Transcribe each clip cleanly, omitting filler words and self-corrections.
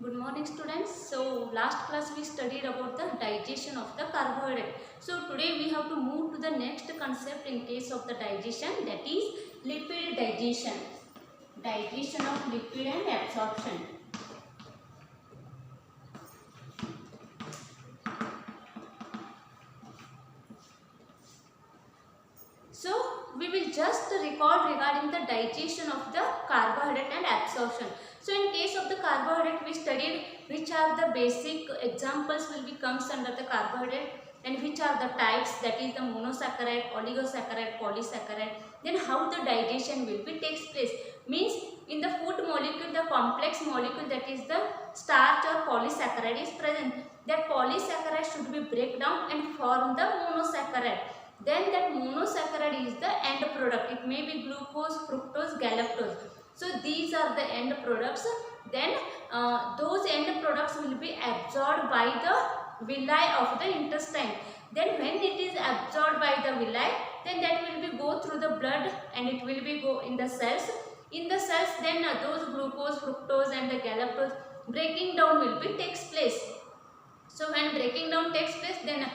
Good morning students. So last class we studied about the digestion of the carbohydrate. So today we have to move to the next concept in case of the digestion, that is lipid digestion. Digestion of lipid and absorption. So we will just record regarding the digestion of the carbohydrate and absorption. So in case of the carbohydrate we studied which are the basic examples will be comes under the carbohydrate and which are the types, that is the monosaccharide, oligosaccharide, polysaccharide. Then how the digestion will be takes place. Means in the food molecule, the complex molecule, that is the starch or polysaccharide is present. That polysaccharide should be break down and form the monosaccharide. Then that monosaccharide is the end product. It may be glucose, fructose, galactose. So these are the end products. Then those end products will be absorbed by the villi of the intestine. Then when it is absorbed by the villi, then that will be go through the blood and it will be go in the cells. In the cells, then those glucose, fructose and the galactose breaking down will be takes place. So when breaking down takes place, then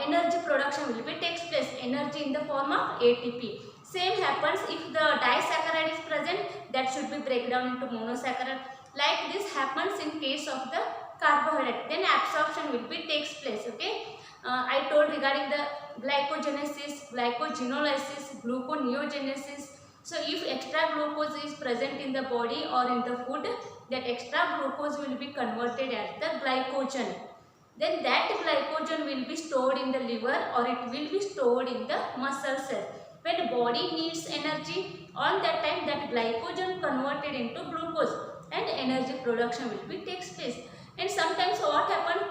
energy production will be takes place, energy in the form of ATP. Same happens if the disaccharide is present, that should be break down into monosaccharide. Like this happens in case of the carbohydrate. Then absorption will be takes place. Okay, I told regarding the glycogenesis, glycogenolysis, gluconeogenesis. So if extra glucose is present in the body or in the food, that extra glucose will be converted as the glycogen. Then that glycogen will be stored in the liver or it will be stored in the muscle cell. When the body needs energy, on that time that glycogen converted into glucose and energy production will be takes place. And sometimes what happen?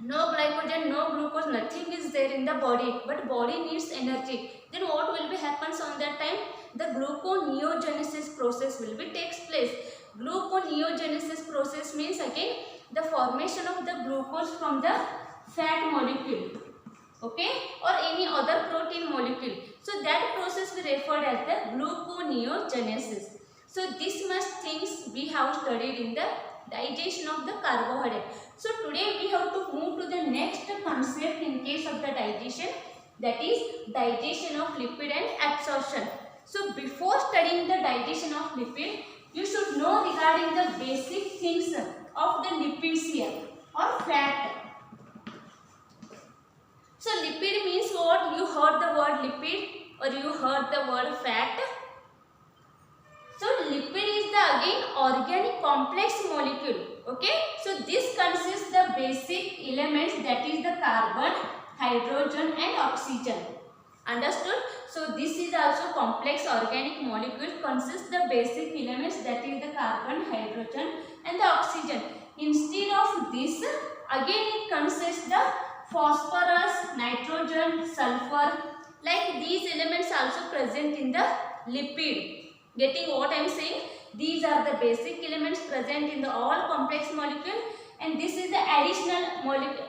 No glycogen, no glucose, nothing is there in the body, but body needs energy. Then what will be happens on that time? The gluconeogenesis process will be takes place. Gluconeogenesis process means again the formation of the glucose from the fat molecule, okay, or any other protein molecule. So that process we referred as the gluconeogenesis. So this much things we have studied in the digestion of the carbohydrate. So today we have to move to the next concept in case of the digestion, that is digestion of lipid and absorption. So before studying the digestion of lipid, you should know regarding the basic things of the lipids here or fat. So lipid means what? You heard the word lipid or you heard the word fat. So lipid is the again organic complex molecule. Okay. So this consists the basic elements, that is the carbon, hydrogen and oxygen. Understood? So this is also complex organic molecule, consists the basic elements, that is the carbon, hydrogen and the oxygen. Instead of this, again it consists the phosphorus, nitrogen, sulfur. Like these elements also present in the lipid. Getting what I am saying? These are the basic elements present in the all complex molecule, and this is the additional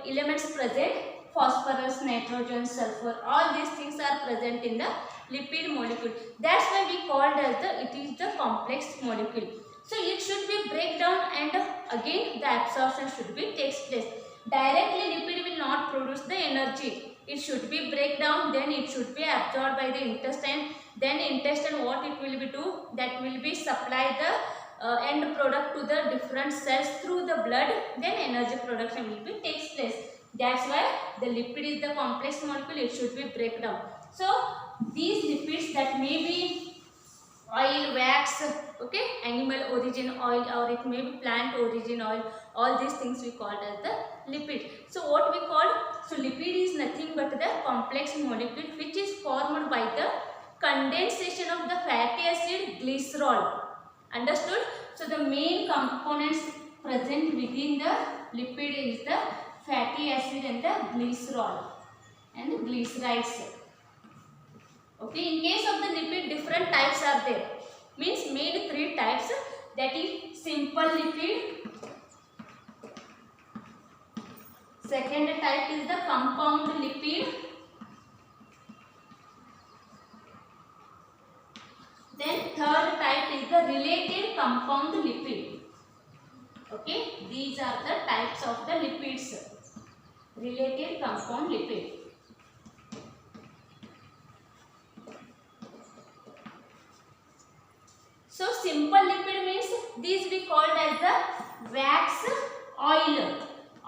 elements present. Phosphorus, nitrogen, sulfur, all these things are present in the lipid molecule. That's why we called as it is the complex molecule. So it should be break down and again the absorption should be takes place. Directly lipid will not produce the energy. It should be break down, then it should be absorbed by the intestine. Then intestine what it will be do? That will be supply the end product to the different cells through the blood. Then energy production will be takes place. That's why the lipid is the complex molecule. It should be break down. So these lipids that may be oil, wax, okay, animal origin oil, or it may be plant origin oil. All these things we call as the lipid. So what we call? So lipid is nothing but the complex molecule which is formed by the condensation of the fatty acid glycerol. Understood? So the main components present within the lipid is the fatty acid and the glycerol and the glycerides. Okay, in case of the lipid, different types are there. Means made three types, that is simple lipid. Second type is the compound lipid. Then third type is the related compound lipid. Okay, these are the types of the lipids. Related compound lipid. So simple lipid means these we called as the wax oil.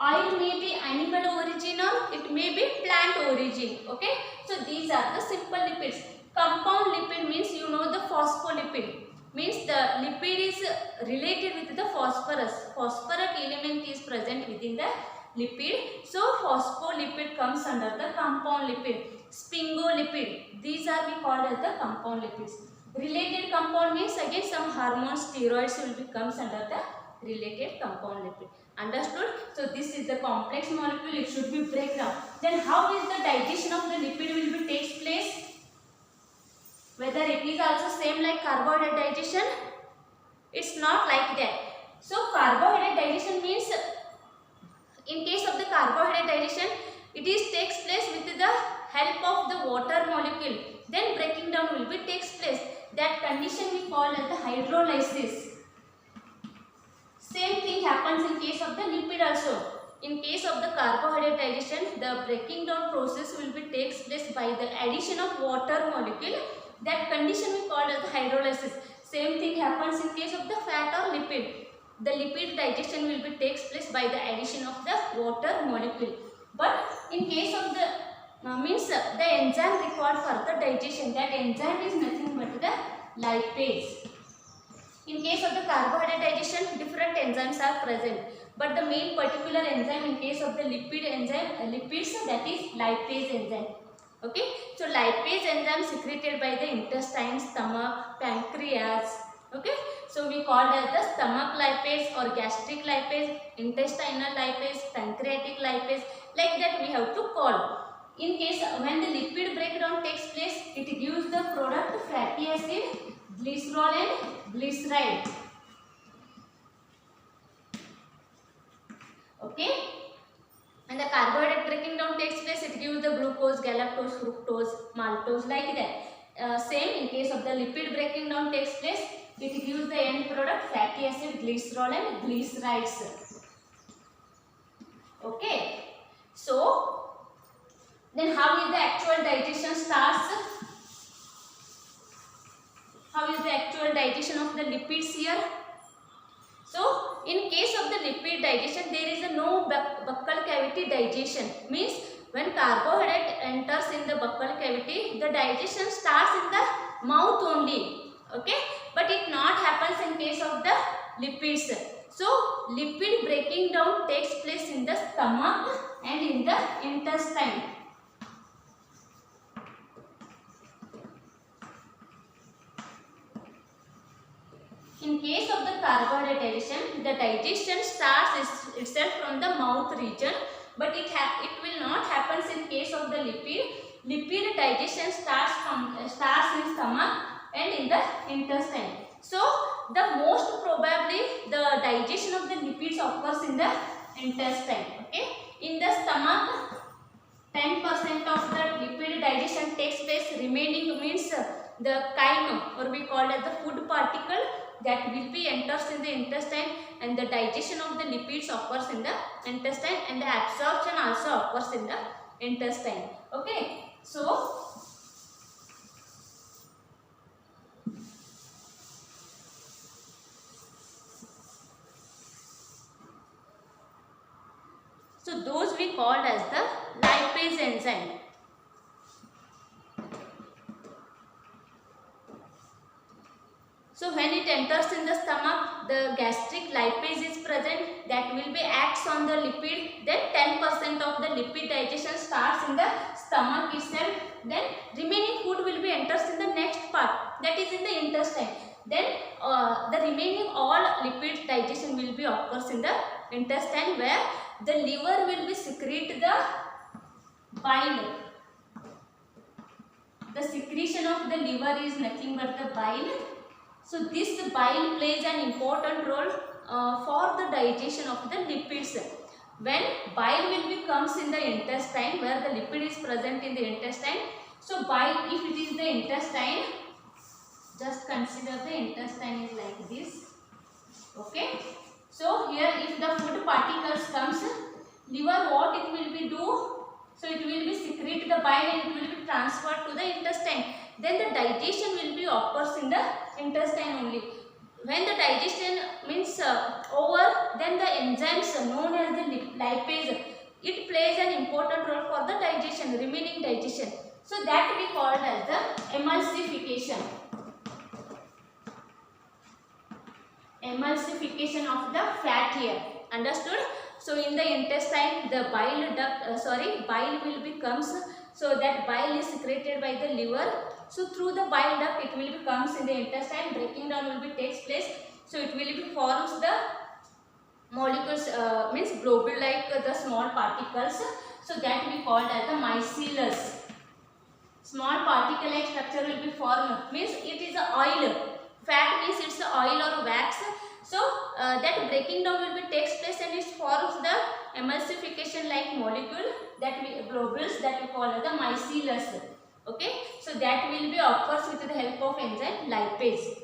Oil may be animal origin or it may be plant origin. Okay, so these are the simple lipids. Compound lipid means you know the phospholipid. Means the lipid is related with the phosphorus. Phosphorus element is present within the lipid. So phospholipid comes under the compound lipid. Sphingolipid. These are we called as the compound lipids. Related compound means again some hormones, steroids will become under the related compound lipid. Understood? So this is the complex molecule. It should be breakdown. Then how is the digestion of the lipid will be takes place? Whether it is also same like carbohydrate digestion? It's not like that. So carbohydrate digestion means in case of the carbohydrate digestion, it is takes place with the help of the water molecule. Then breaking down will be takes place. That condition we call as the hydrolysis. Same thing happens in case of the lipid also. In case of the carbohydrate digestion, the breaking down process will be takes place by the addition of water molecule. That condition we call as the hydrolysis. Same thing happens in case of the fat or lipid. The lipid digestion will be takes place by the addition of the water molecule. But in case of the means the enzyme required for the digestion, that enzyme is nothing but the lipase. In case of the carbohydrate digestion, different enzymes are present, but the main particular enzyme in case of the lipid enzyme, lipids, that is lipase enzyme. Okay, so lipase enzyme secreted by the intestine, stomach, pancreas. Okay, so we call as the stomach lipase or gastric lipase, intestinal lipase, pancreatic lipase. Like that we have to call. In case when the lipid breakdown takes place, it gives the product fatty acid, glycerol and glyceride. Okay, and the carbohydrate breaking down takes place, it gives the glucose, galactose, fructose, maltose, like that. Same in case of the lipid breaking down takes place, it gives the end product fatty acid, glycerol and glycerides. Okay, so then how is the actual digestion starts? How is the actual digestion of the lipids here? So in case of the lipid digestion, there is a no buccal cavity digestion. Means when carbohydrate enters in the buccal cavity, the digestion starts in the mouth only. Okay, but it not happens in case of the lipids. So lipid breaking down takes place in the stomach and in the intestine. In case of the carbohydrate digestion, the digestion starts itself from the mouth region, but it will not happen in case of the lipid. Lipid digestion starts in stomach and in the intestine. So the most probably the digestion of the lipids occurs in the intestine. Okay, in the stomach 10% of the lipid digestion takes place. Remaining means the chyme, or we call it the food particle, that will be enters in the intestine, and the digestion of the lipids occurs in the intestine, and the absorption also occurs in the intestine. Okay, so those we called as the lipase enzyme. So when it enters in the stomach, the gastric lipase is present, that will be acts on the lipid. Then 10% of the lipid digestion starts in the stomach itself. Then remaining food will be enters in the next part, that is in the intestine. Then the remaining all lipid digestion will be occurs in the intestine, where the liver will be secrete the bile. The secretion of the liver is nothing but the bile. So this bile plays an important role for the digestion of the lipids. When bile will be comes in the intestine, where the lipid is present in the intestine. So bile, if it is the intestine, just consider the intestine is like this. Okay. So here if the food particles comes, liver what it will be do? So it will be secrete the bile and it will be transferred to the intestine. Then the digestion will be occurs in the intestine only. When the digestion means over, then the enzymes known as the lipase, it plays an important role for the digestion, remaining digestion. So that we called as the emulsification. Emulsification of the fat here. Understood? So in the intestine, the bile will becomes, so that bile is secreted by the liver. So through the bile duct, it will becomes in the intestine. Breaking down will be takes place. So it will be forms the molecules, means globule like the small particles. So that we called as the micelles. Small particle like structure will be formed. Means it is a oil. Fat means it's a oil or wax. So that breaking down will be takes place and it forms the emulsification like molecule, that we globules, that we call as the micelles. Okay, so that will be occurs with the help of enzyme lipase.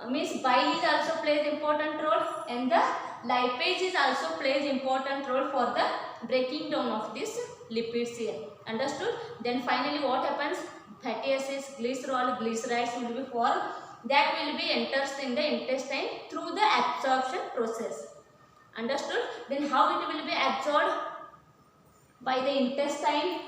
Means bile is also plays important role and the lipase is also plays important role for the breaking down of this lipids here. Understood? Then finally what happens? Fatty acids, glycerol, glycerides will be formed. That will be enters in the intestine through the absorption process. Understood? Then how it will be absorbed? By the intestine.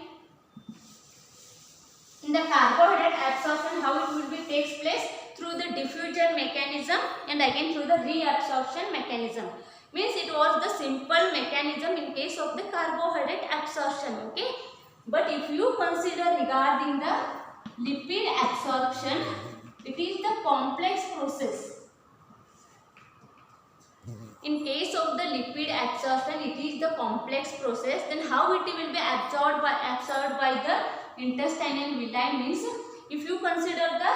In the carbohydrate absorption, how it will be takes place? Through the diffusion mechanism and again through the reabsorption mechanism. Means it was the simple mechanism in case of the carbohydrate absorption. Okay. But if you consider regarding the lipid absorption, it is the complex process. In case of the lipid absorption, it is the complex process. Then how it will be absorbed by the intestine and villi means, if you consider the,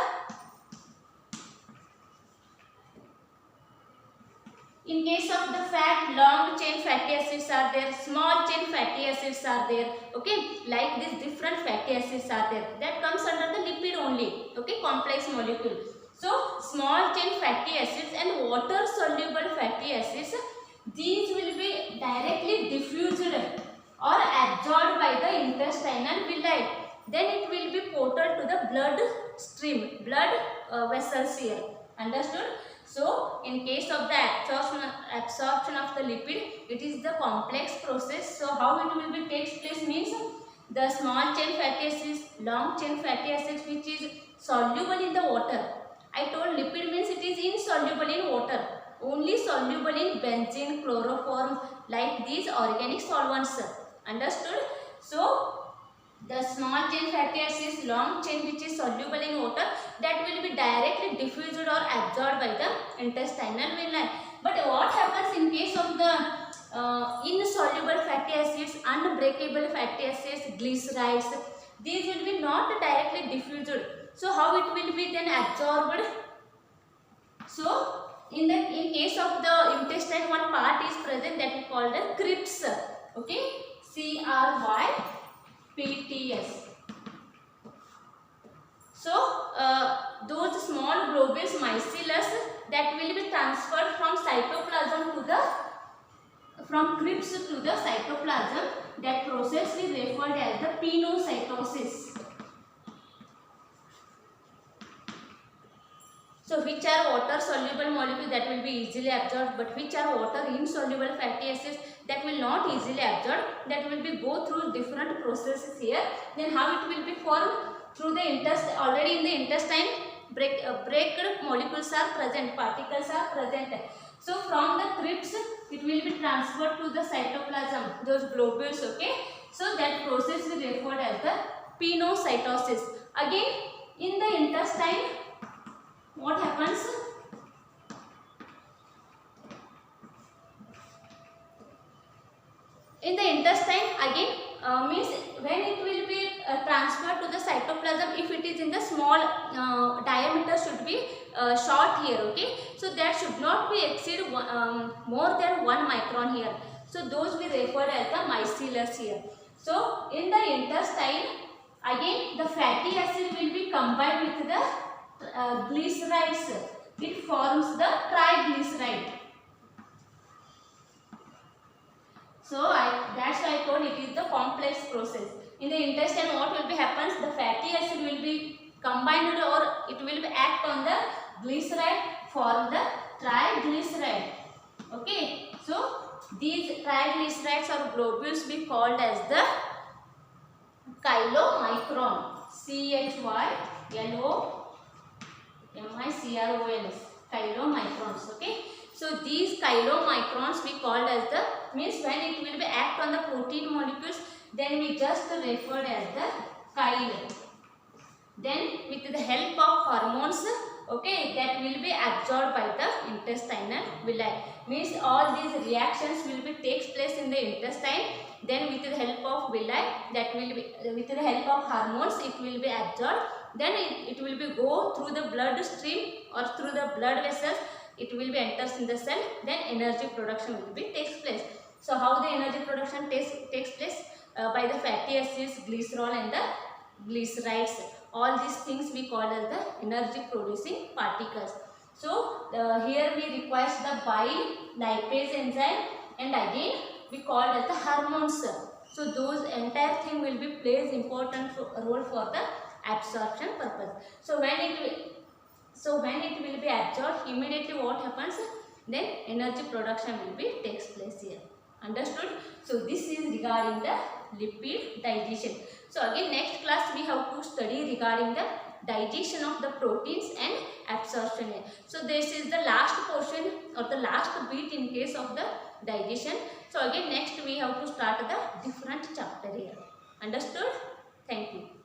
in case of the fat, long chain fatty acids are there, small chain fatty acids are there. Okay, like this different fatty acids are there. That comes under the lipid only. Okay, complex molecule. So small chain fatty acids and water soluble fatty acids, these will be directly diffused or absorbed by the intestinal villi. Then it will be ported to the blood stream, blood vessels here. Understood? So in case of the absorption of the lipid, it is the complex process. So how it will be takes place means, the small chain fatty acids, long chain fatty acids which is soluble in the water. I told lipid means it is insoluble in water, only soluble in benzene, chloroform, like these organic solvents. Understood? So the small chain fatty acids, long chain which is soluble in water, that will be directly diffused or absorbed by the intestinal villi. But what happens in case of the insoluble fatty acids, unbreakable fatty acids, glycerides, these will be not directly diffused. So how it will be then absorbed? So in case of the intestine, one part is present that we call the crypts. Okay, CRYPTS. So those small globules, micelles, that will be transferred from cytoplasm to the, from crypts to the cytoplasm. That process is referred as the pinocytosis. So which are water soluble molecules that will be easily absorbed, but which are water insoluble fatty acids that will not easily absorb, that will be go through different processes here. Then how it will be formed? Through the intestine. Already in the intestine, breaked molecules are present, particles are present. So from the crypts, it will be transferred to the cytoplasm, those globules. Okay. So that process is referred as the pinocytosis. Again, in the intestine, what happens? In the intestine, again, means when it will be transferred to the cytoplasm, if it is in the small diameter should be short here. Okay, so that should not be exceed more than 1 micron here. So those we refer as the micelles here. So in the intestine, again the fatty acid will be combined with the glycerides. It forms the triglyceride. So that's why I told it is the complex process. In the intestine, what will be happens? The fatty acid will be combined or it will be act on the glyceride, form the triglyceride. Okay. So these triglycerides or globules be called as the chylomicron. chylomicrons. Chylomicrons. Okay. So these chylomicrons we called as the, means when it will be act on the protein molecules, then we just referred as the chyl. Then with the help of hormones, okay, that will be absorbed by the intestinal villi. Means all these reactions will be takes place in the intestine. Then with the help of villi, that will be with the help of hormones, it will be absorbed. Then it will be go through the blood stream or through the blood vessels. It will be enters in the cell. Then energy production will be takes place. So how the energy production takes place? By the fatty acids, glycerol and the glycerides. All these things we call as the energy producing particles. So here we requires the bile, lipase enzyme, and again we call as the hormones. So those entire thing will be plays important role for the absorption purpose. So when it will be absorbed, immediately what happens? Then energy production will be takes place here. Understood? So this is regarding the lipid digestion. So again next class we have to study regarding the digestion of the proteins and absorption. So this is the last portion or the last bit in case of the digestion. So again next we have to start the different chapter here. Understood? Thank you.